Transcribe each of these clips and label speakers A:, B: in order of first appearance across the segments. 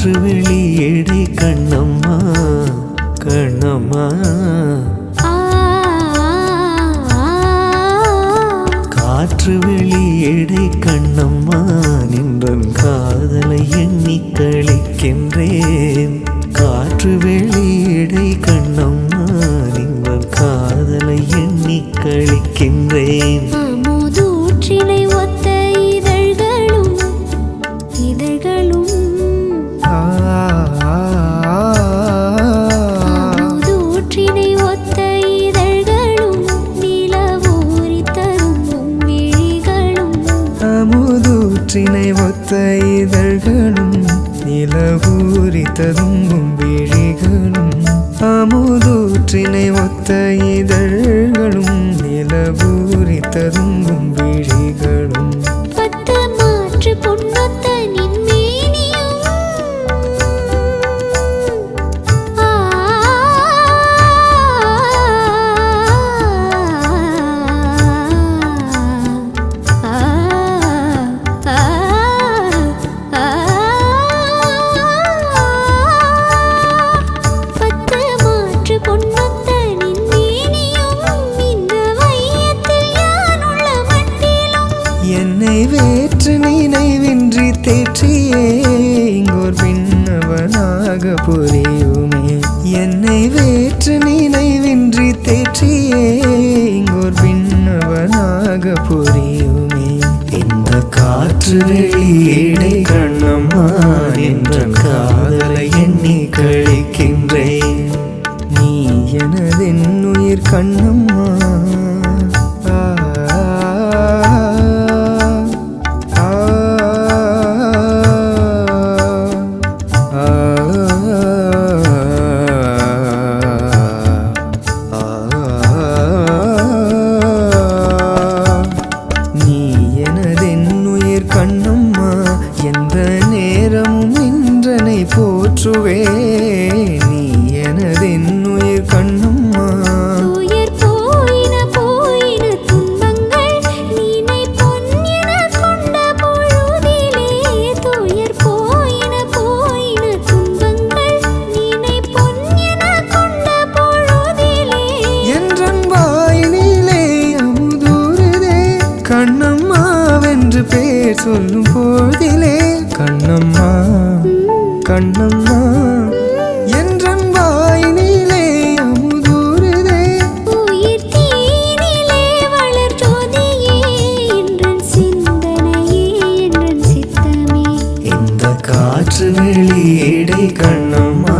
A: காற்று வெளியேடை கண்ணம்மா கண்ணம்மா காற்று வெளியேடை கண்ணம்மா நின்றன் காதலை எண்ணி கழிக்கின்றேன் காற்று வெளியேடை கண்ணம்மா நின்றன் காதலை எண்ணி கழிக்கின்றேன்
B: அமுதூற்றினை ஒத்த இதழ்களும் அமுதூற்றினை ஒத்த இதழ்களும் நிலவூரி தரும் விழிகளும்
A: அமுதூற்றினை ஒத்த இதழ்களும் நிலவூரி ததும்பும் விழிகளும் அமுதூற்றினை ஒத்த இதழ்களும் நிலவூரி ததும்பும் விழிகளும்
B: பத்து மாற்று பொன்னொத்த நின்மேனியும் பத்து மாற்று பொன்னொத்த நின்மேனியும் இந்த வையத்தில் யானுள்ள மட்டிலும்
A: என்னை வேற்று நினைவின்றி தேற்றியே இங்கோர் பின்னவனாக புரியுமே என்னை வேற்று நினைவின்றி தேற்றியே இங்கோர் பின்னவனாக புரியுமே இந்த காற்று வெளியேடை கண்ணம்மா என்ற காதலை எண்ணி கழிக்கின்றேன் நீ எனதென் உயிர் கண்ணம்மா நீ எனதென் உயிர் கண்ணம்மா எந்த நேரமும் நின்றனை போற்றுவே நீ எனதென் உயிர் கண்ணம்மா
B: துயர் போயின போயின துன்பங்கள் நீனை பொன்னின கொண்ட பொழுதிலே துயர் போயின போயின துன்பங்கள் நீனை பொன்னின கொண்ட பொழுதிலே
A: என்றன் வாயினிலே அமுதூறுதே கண்ணம்மா வென்று பேர் சொல்லும் போதிலே கண்ணம்மா கண்ணம்மா என்றன் வாயினிலே அமுதூறுதே
B: உயிர் தீனிலே வளர் ஜோதியே என்றன் சிந்தனையே என்றன் சித்தமே
A: இந்த காற்று வெளியேடை கண்ணம்மா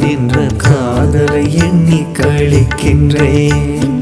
A: நின்ற காதலை எண்ணி கழிக்கின்றேன்